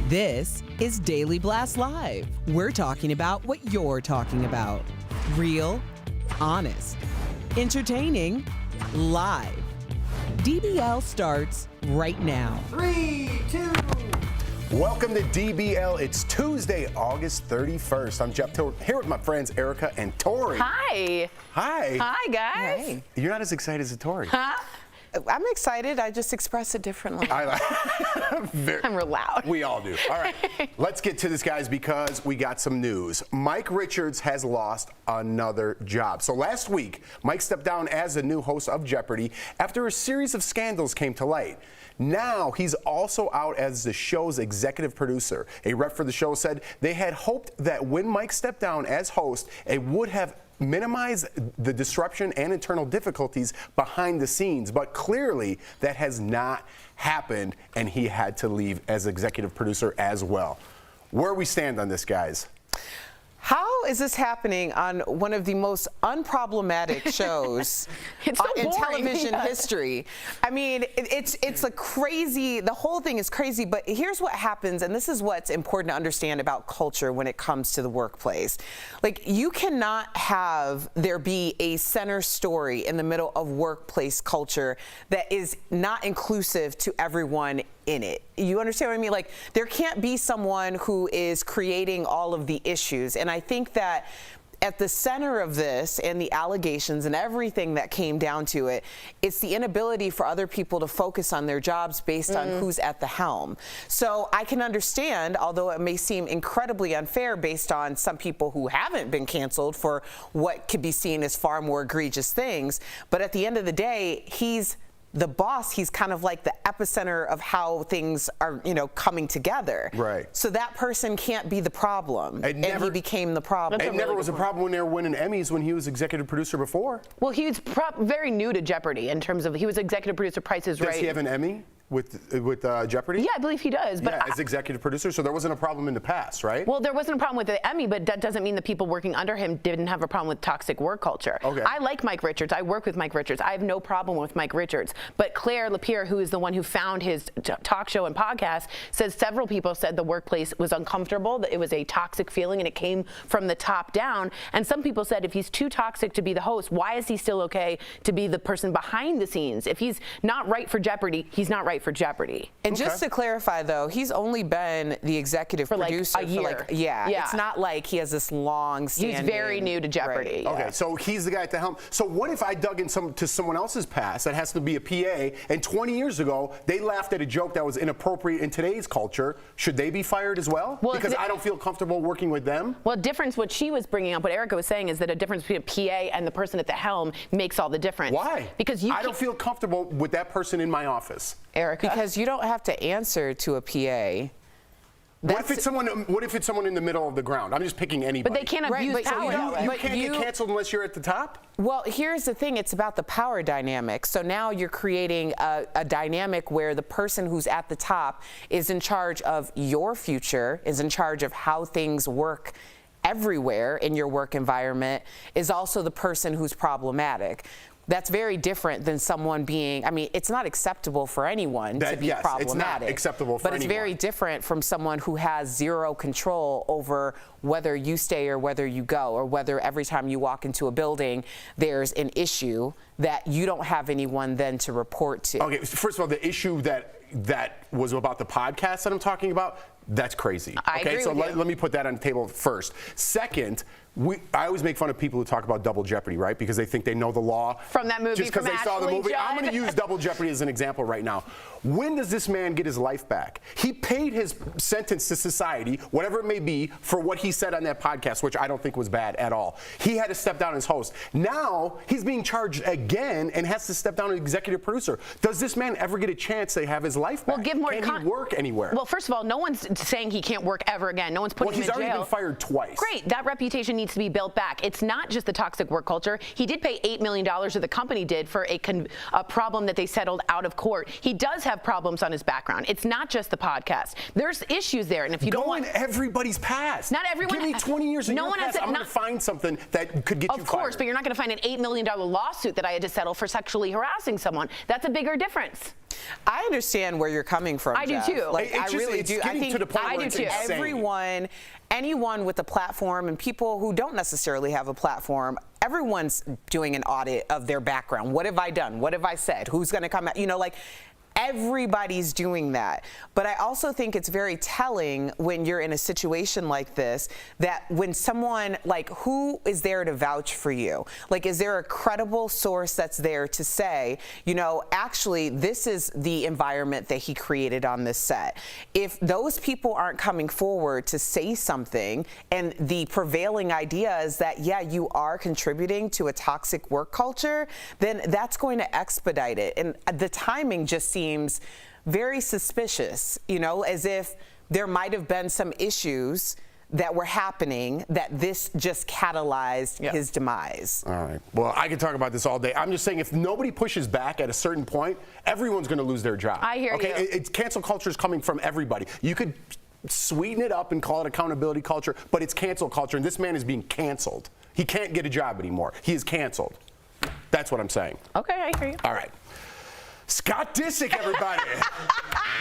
This is Daily Blast Live. We're talking about what you're talking about. Real, honest, entertaining, live. DBL starts right now. 3, 2. Welcome to DBL. It's Tuesday, August 31st. I'm Jeff here with my friends Erica and Tori. Hi. Hi. Hi, guys. Hey. You're not as excited as Tori. Huh? I'm excited. I just express it differently. I'm real loud. We all do. All right. Let's get to this, guys, because we got some news. Mike Richards has lost another job. So last week, Mike stepped down as the new host of Jeopardy after a series of scandals came to light. Now he's also out as the show's executive producer. A rep for the show said they had hoped that when Mike stepped down as host, it would have minimize the disruption and internal difficulties behind the scenes, but clearly that has not happened, and he had to leave as executive producer as well. Where we stand on this, guys? How is this happening on one of the most unproblematic shows It's so in boring. television history? I mean, it's a crazy, the whole thing is crazy, but here's what happens, and this is what's important to understand about culture when it comes to the workplace. Like, you cannot have there be a center story in the middle of workplace culture that is not inclusive to everyone in it. You understand what I mean? Like, there can't be someone who is creating all of the issues. And I think that at the center of this and the allegations and everything that came down to it, it's the inability for other people to focus on their jobs based on who's at the helm. So I can understand, although it may seem incredibly unfair based on some people who haven't been canceled for what could be seen as far more egregious things, but at the end of the day, he's the boss. He's kind of like the epicenter of how things are, coming together. Right. So that person can't be the problem. And he became the problem. It never was a problem when they were winning Emmys when he was executive producer before. Well, he was very new to Jeopardy in terms of he was executive producer Price is Right. Does he have an Emmy with Jeopardy? Yeah, I believe he does. But as executive producer, so there wasn't a problem in the past, right? Well, there wasn't a problem with the Emmy, but that doesn't mean the people working under him didn't have a problem with toxic work culture. Okay. I like Mike Richards. I work with Mike Richards. I have no problem with Mike Richards. But Claire Lapierre, who is the one who found his talk show and podcast, says several people said the workplace was uncomfortable, that it was a toxic feeling, and it came from the top down. And some people said if he's too toxic to be the host, why is he still okay to be the person behind the scenes? If he's not right for Jeopardy, he's not right for Jeopardy. And just to clarify, though, he's only been the executive producer a year. for it's not like he has this long standing. He's very new to Jeopardy. Right. Okay, so he's the guy at the helm. So what if I dug in to someone else's past that has to be a PA, and 20 years ago they laughed at a joke that was inappropriate in today's culture? Should they be fired as well? Because I don't feel comfortable working with them? Well, difference, what she was bringing up, what Erica was saying, is that a difference between a PA and the person at the helm makes all the difference. Why? Because I don't feel comfortable with that person in my office. Erica? Because you don't have to answer to a PA. What if it's someone in the middle of the ground? I'm just picking anybody. But they can't abuse power. You can't get canceled unless you're at the top? Well, here's the thing. It's about the power dynamic. So now you're creating a dynamic where the person who's at the top is in charge of your future, is in charge of how things work everywhere in your work environment, is also the person who's problematic. That's very different than someone being, I mean, it's not acceptable for anyone to be problematic. It's not acceptable for anyone. But it's very different from someone who has zero control over whether you stay or whether you go, or whether every time you walk into a building, there's an issue that you don't have anyone then to report to. Okay, first of all, the issue that was about the podcast that I'm talking about, that's crazy. I agree so with you. let me put that on the table first. Second, I always make fun of people who talk about Double Jeopardy, right? Because they think they know the law. From that movie, just because they saw the Ashley movie. Judd. I'm going to use Double Jeopardy as an example right now. When does this man get his life back? He paid his sentence to society, whatever it may be, for what he said on that podcast, which I don't think was bad at all. He had to step down as host. Now he's being charged again and has to step down as executive producer. Does this man ever get a chance to have his life back? Well, give more Can he work anywhere? Well, first of all, no one's saying he can't work ever again. No one's putting him in jail. Well, he's already been fired twice. Great. That reputation needs to be built back. It's not just the toxic work culture. He did pay $8 million, or the company did, for a problem that they settled out of court. He does have problems on his background. It's not just the podcast. There's issues there, and if you don't want everybody's past. Not everyone. Give me 20 years in no your one past. has I'm going to find something that could get you fired. Of course, but you're not going to find an $8 million lawsuit that I had to settle for sexually harassing someone. That's a bigger difference. I understand where you're coming from. I Jeff. do too. Like, I really do. I think I do too. Anyone with a platform, and people who don't necessarily have a platform, everyone's doing an audit of their background. What have I done? What have I said? Who's going to come out? Everybody's doing that. But I also think it's very telling when you're in a situation like this, that when someone, who is there to vouch for you? Is there a credible source that's there to say, actually, this is the environment that he created on this set? If those people aren't coming forward to say something, and the prevailing idea is that, yeah, you are contributing to a toxic work culture, then that's going to expedite it. And the timing just seems very suspicious, as if there might have been some issues that were happening that this just catalyzed his demise. All right. Well, I could talk about this all day. I'm just saying, if nobody pushes back at a certain point, everyone's going to lose their job. I hear you. Cancel culture is coming from everybody. You could sweeten it up and call it accountability culture, but it's cancel culture, and this man is being canceled. He can't get a job anymore. He is canceled. That's what I'm saying. Okay, I hear you. All right. Scott Disick, everybody.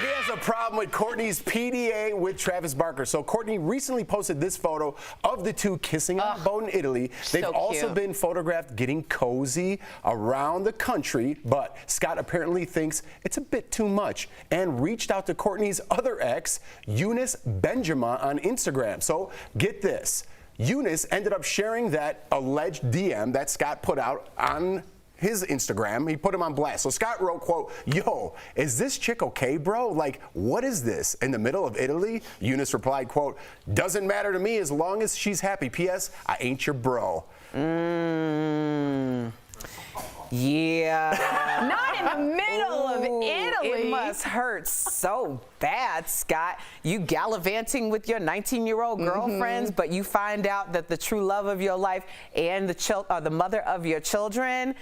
He has a problem with Courtney's PDA with Travis Barker. So Courtney recently posted this photo of the two kissing on a boat in Italy. They've also been photographed getting cozy around the country, but Scott apparently thinks it's a bit too much and reached out to Courtney's other ex, Eunice Benjamin, on Instagram. So get this. Eunice ended up sharing that alleged DM that Scott put out on his Instagram. He put him on blast. So Scott wrote, quote, "Yo, is this chick okay, bro? Like, what is this? In the middle of Italy?" Eunice replied, quote, "Doesn't matter to me as long as she's happy. P.S. I ain't your bro." Yeah. Not in the middle of Italy. It must hurt so bad, Scott. You gallivanting with your 19-year-old girlfriends, but you find out that the true love of your life and the mother of your children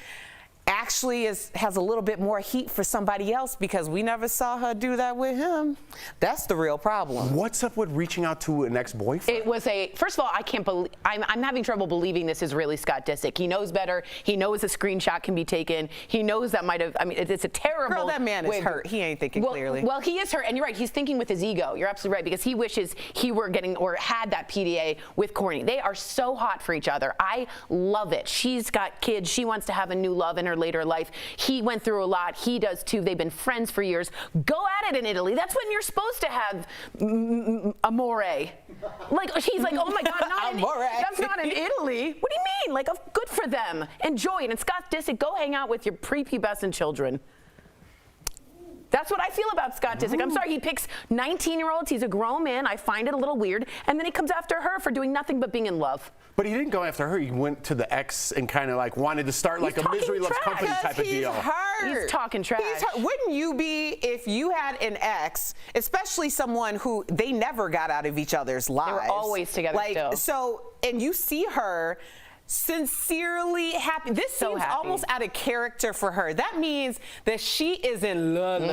actually has a little bit more heat for somebody else because we never saw her do that with him. That's the real problem. What's up with reaching out to an ex-boyfriend? It was first of all, I can't believe, I'm having trouble believing this is really Scott Disick. He knows better. He knows a screenshot can be taken. He knows that it's a terrible. Girl, that man is hurt. He ain't thinking clearly. Well, he is hurt, and you're right. He's thinking with his ego. You're absolutely right, because he wishes he were getting or had that PDA with Courtney. They are so hot for each other. I love it. She's got kids. She wants to have a new love in her later life. He went through a lot. He does too. They've been friends for years. Go at it in Italy. That's when you're supposed to have amore. Like, she's like, oh my God, that's not in Italy. What do you mean? Like, good for them. Enjoy it. And Scott Disick, go hang out with your prepubescent children. That's what I feel about Scott Disick. I'm sorry, he picks 19-year-olds. He's a grown man. I find it a little weird. And then he comes after her for doing nothing but being in love. But he didn't go after her. He went to the ex and kind of like wanted to start like a misery loves company type of deal. Hurt. He's talking trash. He's hurt. Wouldn't you be if you had an ex, especially someone who they never got out of each other's lives? They were always together still. So, and you see her sincerely happy. This seems almost out of character for her. That means that she is in love,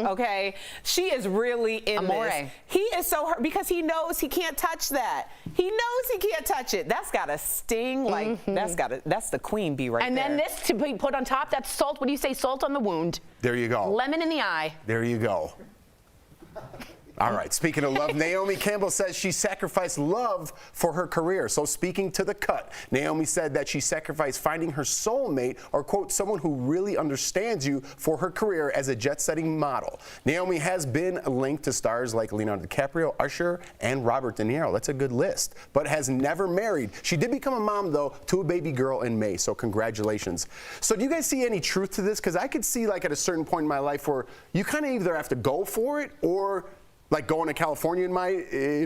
okay? She is really in this. He is so hurt because he knows he can't touch that. He knows he can't touch it. That's got to sting like, that's the queen bee right there. And then this to be put on top, that's salt. What do you say? Salt on the wound. There you go. Lemon in the eye. There you go. All right, speaking of love, Naomi Campbell says she sacrificed love for her career. So speaking to The Cut, Naomi said that she sacrificed finding her soulmate, or quote, someone who really understands you, for her career as a jet-setting model. Naomi has been linked to stars like Leonardo DiCaprio, Usher, and Robert De Niro. That's a good list, but has never married. She did become a mom, though, to a baby girl in May, so congratulations. So do you guys see any truth to this? Because I could see, like, at a certain point in my life where you kind of either have to go for it or like going to California in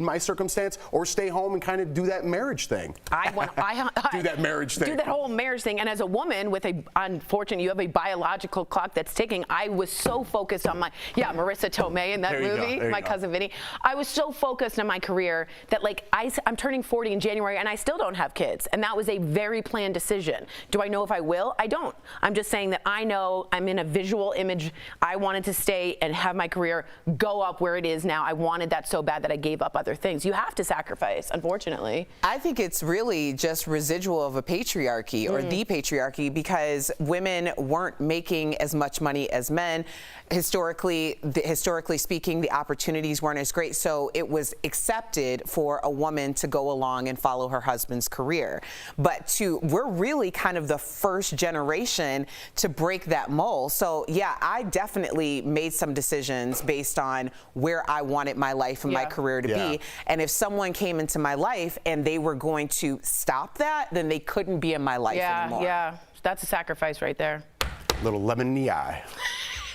my circumstance, or stay home and kind of do that marriage thing. Do that marriage thing. Do that whole marriage thing. And as a woman with unfortunately, you have a biological clock that's ticking. I was so focused on Marissa Tomei in that movie, my cousin Vinny. I was so focused on my career that like I'm turning 40 in January and I still don't have kids. And that was a very planned decision. Do I know if I will? I don't. I'm just saying that I know I'm in a visual image. I wanted to stay and have my career go up where it is now. I wanted that so bad that I gave up other things. You have to sacrifice, unfortunately. I think it's really just residual of a patriarchy or the patriarchy, because women weren't making as much money as men. Historically speaking, the opportunities weren't as great, so it was accepted for a woman to go along and follow her husband's career. But we're really kind of the first generation to break that mold. So yeah, I definitely made some decisions based on where I wanted my life and my career to be. And if someone came into my life and they were going to stop that, then they couldn't be in my life anymore. Yeah, that's a sacrifice right there. Little lemon in the eye.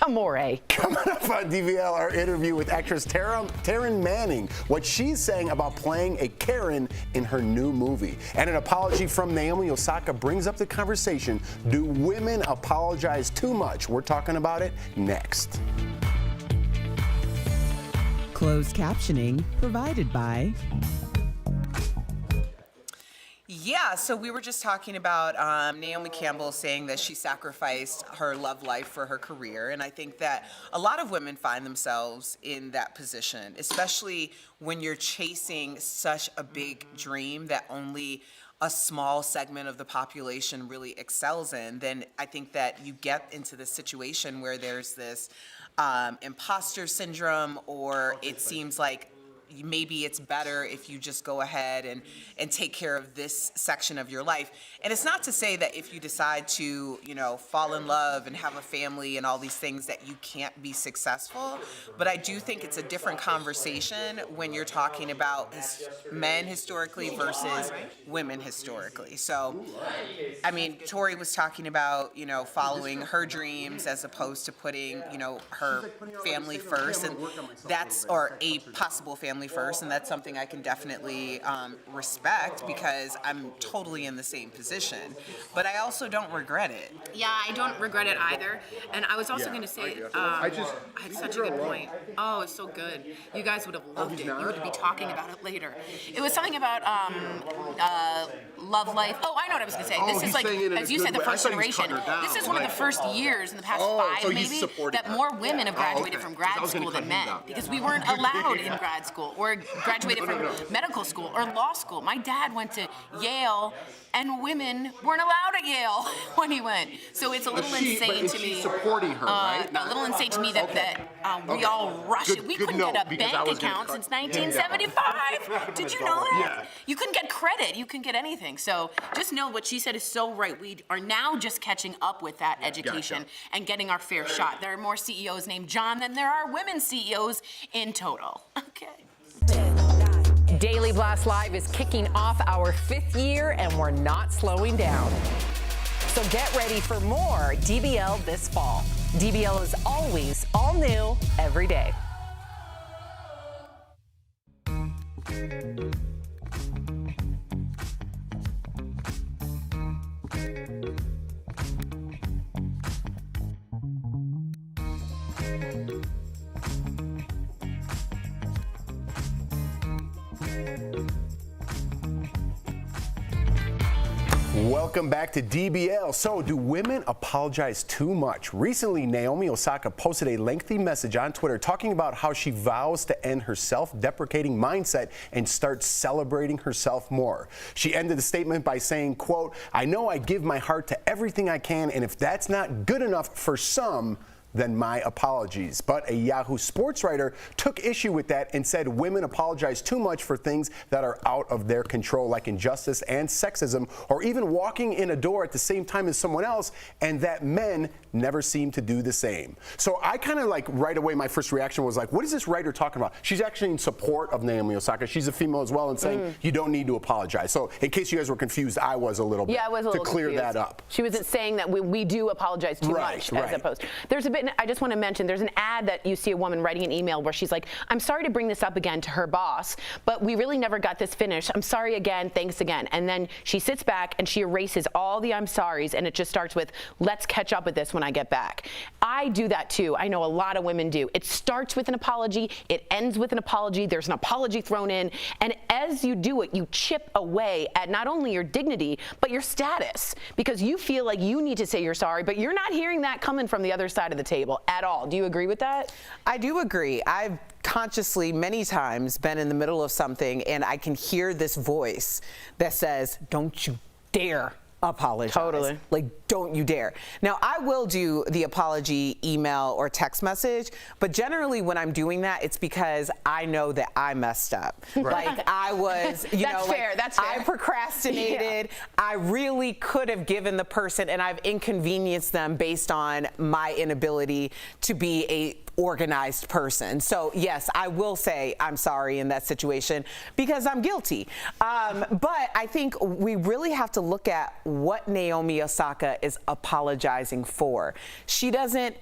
Amore. Coming up on DBL, our interview with actress Taryn Manning, what she's saying about playing a Karen in her new movie. And an apology from Naomi Osaka brings up the conversation, do women apologize too much? We're talking about it next. Closed captioning provided by... Yeah, so we were just talking about Naomi Campbell saying that she sacrificed her love life for her career. And I think that a lot of women find themselves in that position, especially when you're chasing such a big dream that only a small segment of the population really excels in. Then I think that you get into this situation where there's this imposter syndrome, or it seems like maybe it's better if you just go ahead and take care of this section of your life. And it's not to say that if you decide to, fall in love and have a family and all these things that you can't be successful. But I do think it's a different conversation when you're talking about men historically versus women historically. So, I mean, Tori was talking about, following her dreams as opposed to putting, her family first, and that's, or a possible family first, and that's something I can definitely respect because I'm totally in the same position. But I also don't regret it. Yeah, I don't regret it either. And I was also going to say, I had such a good point. Oh, it's so good. You guys would have loved it. You would be talking about it later. It was something about love life. Oh, I know what I was going to say. This is like, as you said, the first generation. This is one of the first years in the past 5 maybe that more women have graduated from grad school than men, because we weren't allowed in grad school or graduated from medical school or law school. My dad went to Yale, and women weren't allowed at Yale when he went. So it's a little insane to me. She's supporting her, right? A little insane to me that we all rushed it. We couldn't get a bank account since 1975. Did you know that? Yeah. You couldn't get credit. You couldn't get anything. So just know what she said is so right. We are now just catching up with that education and getting our fair shot. There are more CEOs named John than there are women CEOs in total. Okay. Daily Blast Live is kicking off our 5th year, and we're not slowing down. So get ready for more DBL this fall. DBL is always all new every day. Welcome back to DBL. So, do women apologize too much? Recently, Naomi Osaka posted a lengthy message on Twitter talking about how she vows to end her self-deprecating mindset and start celebrating herself more. She ended the statement by saying, quote, "I know I give my heart to everything I can, and if that's not good enough for some, then my apologies." But a Yahoo Sports writer took issue with that and said women apologize too much for things that are out of their control, like injustice and sexism, or even walking in a door at the same time as someone else, and that men never seem to do the same. So I kind of like right away, my first reaction was like, what is this writer talking about? She's actually in support of Naomi Osaka. She's a female as well, and saying you don't need to apologize. So in case you guys were confused, I was a little bit, I was a little to clear confused. that up. She wasn't saying that we do apologize too much, as opposed. There's a bit, I just want to mention, there's an ad that you see a woman writing an email where she's like, "I'm sorry to bring this up again," to her boss, "but we really never got this finished. I'm sorry again, thanks again." And then she sits back and she erases all the "I'm sorries," and it just starts with, "Let's catch up with this when I get back." I do that too. I know a lot of women do. It starts with an apology, it ends with an apology, there's an apology thrown in, and as you do it, you chip away at not only your dignity, but your status, because you feel like you need to say you're sorry, but you're not hearing that coming from the other side of the table at all. Do you agree with that? I do agree. I've consciously many times been in the middle of something and I can hear this voice that says, "Don't you dare apologize." Totally. Like, don't you dare. Now, I will do the apology email or text message, but generally when I'm doing that, it's because I know that I messed up. Right. Like, I was, you That's know, fair, like, that's fair. I procrastinated. I really could have given the person, and I've inconvenienced them based on my inability to be a organized person. So yes, I will say I'm sorry in that situation because I'm guilty. But I think we really have to look at what Naomi Osaka is apologizing for. She doesn't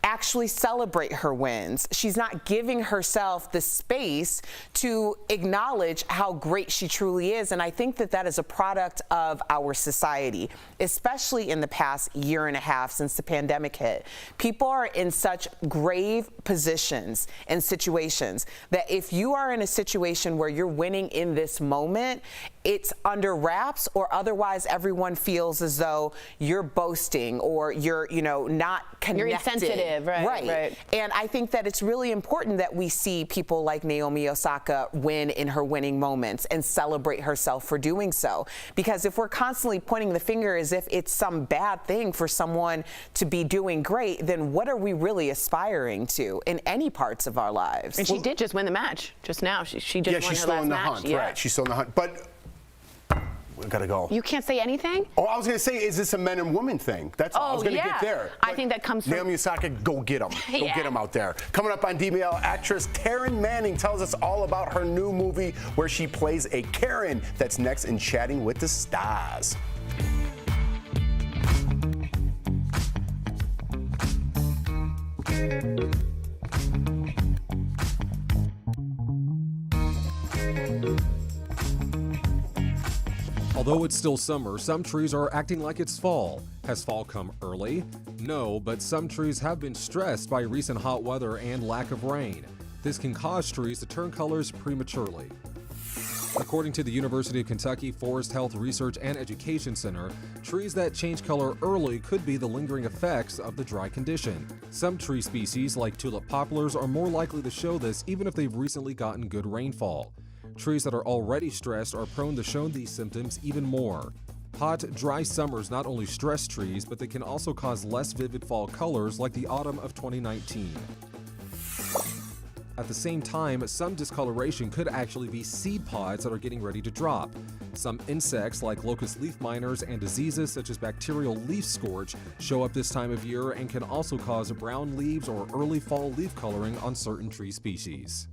actually celebrate her wins. She's not giving herself the space to acknowledge how great she truly is. And I think that that is a product of our society, especially in the past year and a half since the pandemic hit. People are in such grave positions and situations that if you are in a situation where you're winning in this moment, it's under wraps, or otherwise everyone feels as though you're boasting or you're, not connected. You're insensitive, right. And I think that it's really important that we see people like Naomi Osaka win in her winning moments and celebrate herself for doing so. Because if we're constantly pointing the finger as if it's some bad thing for someone to be doing great, then what are we really aspiring to in any parts of our lives? And she did just win the match just now. She just won she's her still last in the match. hunt, right? She's still in the hunt, but we gotta go. You can't say anything? Oh, I was gonna say, is this a men and women thing? That's all. I was gonna get there. I think that comes from Naomi Osaka, go get them. Go get them out there. Coming up on DBL, actress Taryn Manning tells us all about her new movie where she plays a Karen. That's next in Chatting with the Stars. Although it's still summer, some trees are acting like it's fall. Has fall come early? No, but some trees have been stressed by recent hot weather and lack of rain. This can cause trees to turn colors prematurely. According to the University of Kentucky Forest Health Research and Education Center, trees that change color early could be the lingering effects of the dry condition. Some tree species, like tulip poplars, are more likely to show this even if they've recently gotten good rainfall. Trees that are already stressed are prone to show these symptoms even more. Hot, dry summers not only stress trees, but they can also cause less vivid fall colors like the autumn of 2019. At the same time, some discoloration could actually be seed pods that are getting ready to drop. Some insects like locust leaf miners and diseases such as bacterial leaf scorch show up this time of year and can also cause brown leaves or early fall leaf coloring on certain tree species.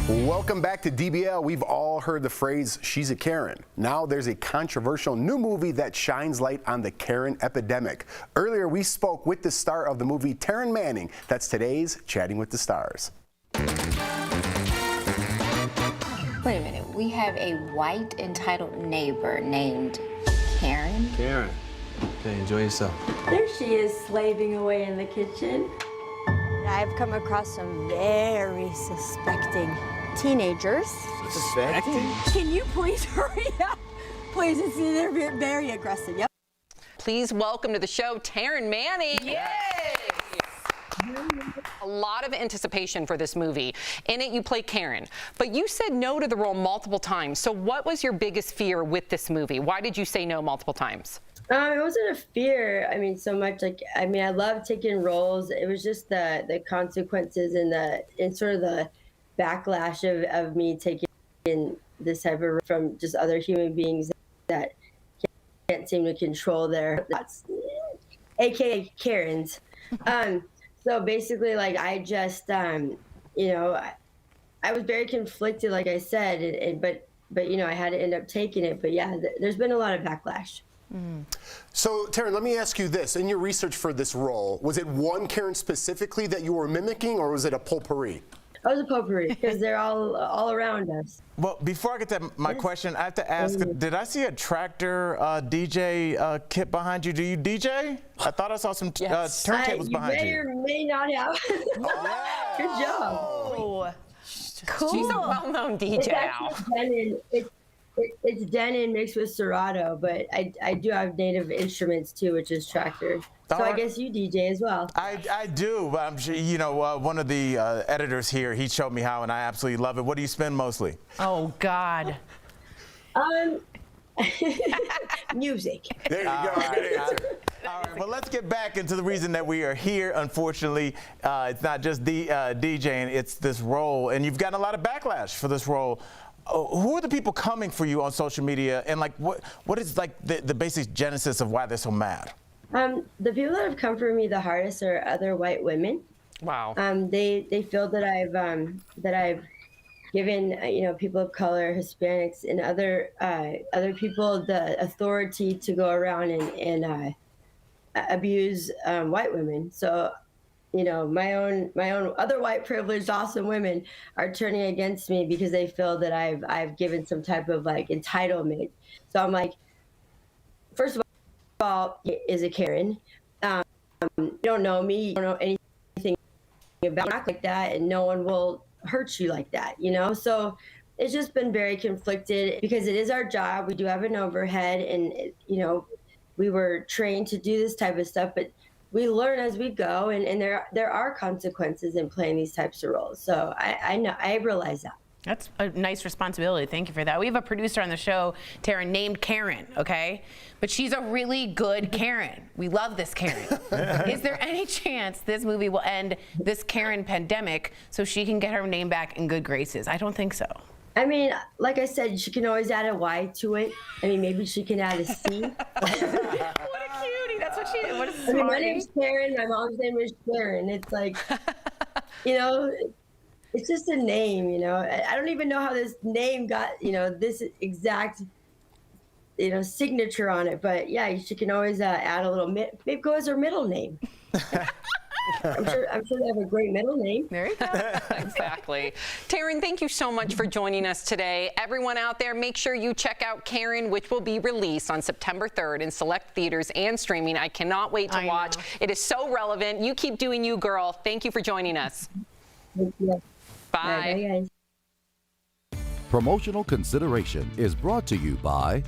Welcome back to DBL. We've all heard the phrase, she's a Karen. Now there's a controversial new movie that shines light on the Karen epidemic. Earlier, we spoke with the star of the movie, Taryn Manning. That's today's Chatting with the Stars. Wait a minute. We have a white entitled neighbor named Karen. Karen. Okay, enjoy yourself. There she is, slaving away in the kitchen. I've come across some very suspecting teenagers. Suspecting? Can you please hurry up? Please, they're very aggressive. Yep. Please welcome to the show, Taryn Manning. Yay! A lot of anticipation for this movie. In it, you play Karen, but you said no to the role multiple times. So what was your biggest fear with this movie? Why did you say no multiple times? It wasn't a fear. So much I love taking roles. It was just the consequences and sort of the backlash of me taking this type of from just other human beings that can't seem to control their thoughts, aka Karens. So basically, I just, I was very conflicted, like I said, but I had to end up taking it. But yeah, there's been a lot of backlash. Mm. So, Taryn, let me ask you this. In your research for this role, was it one Karen specifically that you were mimicking, or was it a potpourri? It was a potpourri, because they're all around us. Well, before I get to my question, I have to ask, did I see a tractor DJ kit behind you? Do you DJ? I thought I saw some turntables behind you. You may or may not have. Good job. Oh. Cool. She's a well-known DJ now. It's Denon mixed with Serato, but I do have native instruments too, which is Tractor. So I guess you DJ as well. I do, but I'm sure, you know, one of the editors here, he showed me how, and I absolutely love it. What do you spin mostly? Oh, God. Music. There you go. All right, well, let's get back into the reason that we are here. Unfortunately, it's not just DJing, it's this role, and you've gotten a lot of backlash for this role. Who are the people coming for you on social media, and like what is like the basic genesis of why they're so mad? The people that have come for me the hardest are other white women. Wow. They feel that I've given people of color, Hispanics, and other people the authority to go around and abuse white women. So, my own other white privileged awesome women are turning against me because they feel that I've given some type of like entitlement. So I'm like, first of all, is a Karen. You don't know me, you don't know anything about me like that, and no one will hurt you like that, So it's just been very conflicted because it is our job. We do have an overhead, and we were trained to do this type of stuff, but we learn as we go, and there are consequences in playing these types of roles. So I realize that. That's a nice responsibility. Thank you for that. We have a producer on the show, Taryn, named Karen, okay? But she's a really good Karen. We love this Karen. Is there any chance this movie will end this Karen pandemic so she can get her name back in good graces? I don't think so. I mean, like I said, she can always add a Y to it. I mean, maybe she can add a C. What a cutie. That's what she did. What a smarty. I mean, my name's Karen. My mom's name is Sharon. It's like, it's just a name, I don't even know how this name got, this exact, signature on it. But yeah, she can always add a little, maybe go as her middle name. I'm sure they have a great middle name. There you go. Exactly. Taryn, thank you so much for joining us today. Everyone out there, make sure you check out Karen, which will be released on September 3rd in select theaters and streaming. I cannot wait to watch. It is so relevant. You keep doing you, girl. Thank you for joining us. Thank you. Bye. Bye, guys. Promotional consideration is brought to you by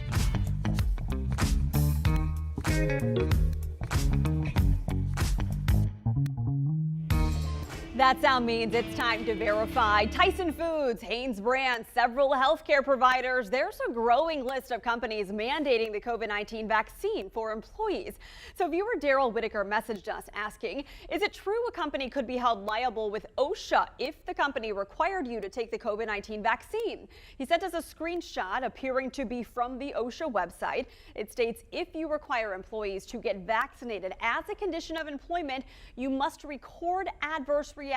That sound means it's time to verify. Tyson Foods, Hanes Brand, several healthcare providers. There's a growing list of companies mandating the COVID-19 vaccine for employees. So viewer Daryl Whitaker messaged us asking, is it true a company could be held liable with OSHA if the company required you to take the COVID-19 vaccine? He sent us a screenshot appearing to be from the OSHA website. It states if you require employees to get vaccinated as a condition of employment, you must record adverse reactions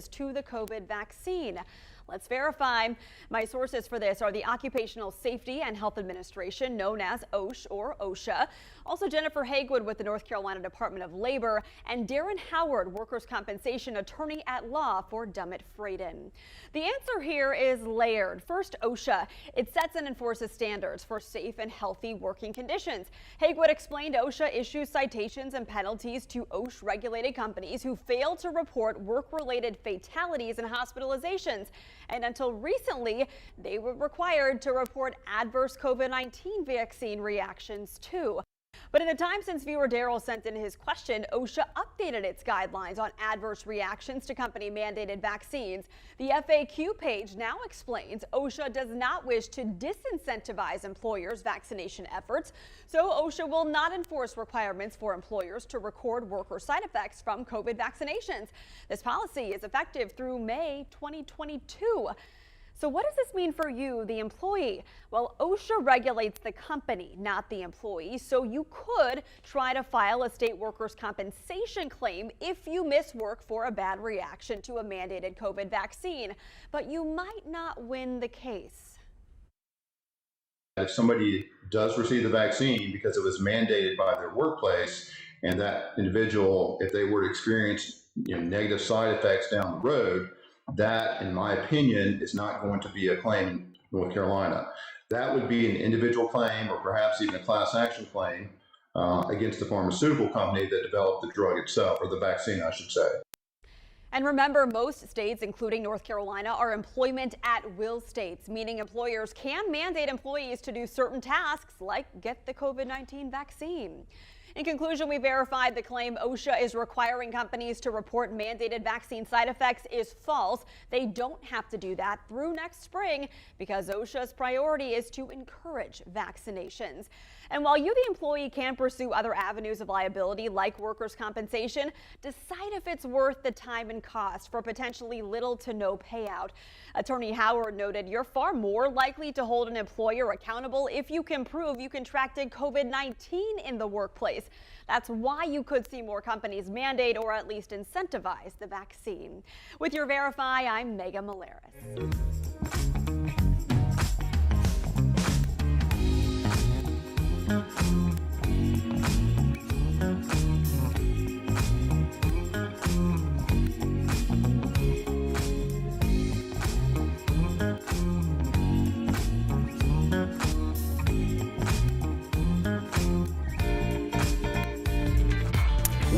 to the COVID vaccine. Let's verify. My sources for this are the Occupational Safety and Health Administration, known as OSH or OSHA. Also Jennifer Hagewood with the North Carolina Department of Labor, and Darren Howard, workers' compensation attorney at law for Dummett Frayden. The answer here is layered. First, OSHA. It sets and enforces standards for safe and healthy working conditions. Hagewood explained OSHA issues citations and penalties to OSH-regulated companies who fail to report work-related fatalities and hospitalizations. And until recently, they were required to report adverse COVID-19 vaccine reactions too. But in the time since viewer Daryl sent in his question, OSHA updated its guidelines on adverse reactions to company-mandated vaccines. The FAQ page now explains OSHA does not wish to disincentivize employers' vaccination efforts, so OSHA will not enforce requirements for employers to record worker side effects from COVID vaccinations. This policy is effective through May 2022. So what does this mean for you, the employee? Well, OSHA regulates the company, not the employee, so you could try to file a state workers' compensation claim if you miss work for a bad reaction to a mandated COVID vaccine, but you might not win the case. If somebody does receive the vaccine because it was mandated by their workplace, and that individual, if they were to experience negative side effects down the road, that, in my opinion, is not going to be a claim in North Carolina. That would be an individual claim or perhaps even a class action claim against the pharmaceutical company that developed the drug itself, or the vaccine, I should say. And remember, most states, including North Carolina, are employment at will states, meaning employers can mandate employees to do certain tasks like get the COVID-19 vaccine. In conclusion, we verified the claim OSHA is requiring companies to report mandated vaccine side effects is false. They don't have to do that through next spring because OSHA's priority is to encourage vaccinations. And while you, the employee, can pursue other avenues of liability like workers' compensation, decide if it's worth the time and cost for potentially little to no payout. Attorney Howard noted you're far more likely to hold an employer accountable if you can prove you contracted COVID-19 in the workplace. That's why you could see more companies mandate or at least incentivize the vaccine. With your Verify, I'm Megan Malaris.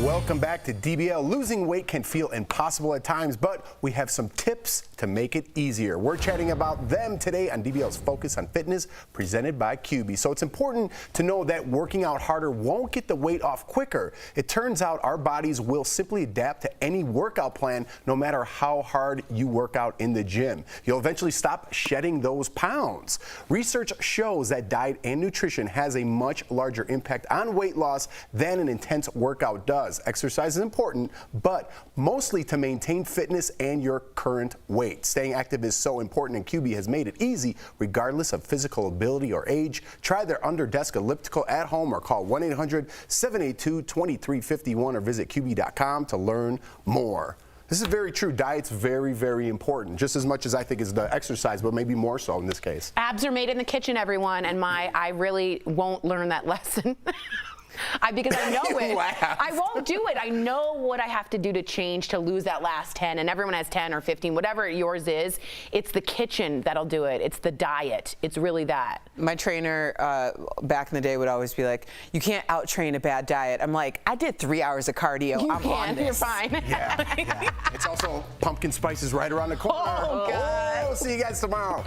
Welcome back to DBL. Losing weight can feel impossible at times, but we have some tips to make it easier. We're chatting about them today on DBL's Focus on Fitness, presented by QB. So it's important to know that working out harder won't get the weight off quicker. It turns out our bodies will simply adapt to any workout plan, no matter how hard you work out in the gym. You'll eventually stop shedding those pounds. Research shows that diet and nutrition has a much larger impact on weight loss than an intense workout does. Exercise is important, but mostly to maintain fitness and your current weight. Staying active is so important, and QB has made it easy regardless of physical ability or age. Try their under-desk elliptical at home or call 1-800-782-2351 or visit QB.com to learn more. This is very true. Diet's very, very important, just as much as I think is the exercise, but maybe more so in this case. Abs are made in the kitchen, everyone, and I really won't learn that lesson. Because I know it. I won't do it. I know what I have to do to change to lose that last 10, and everyone has 10 or 15, whatever yours is. It's the kitchen that'll do it. It's the diet. It's really that. My trainer back in the day would always be like, you can't out-train a bad diet. I'm like, I did 3 hours of cardio. You I'm can. on this. You're fine. Yeah. It's also pumpkin spices right around the corner. Oh, God. Oh, see you guys tomorrow.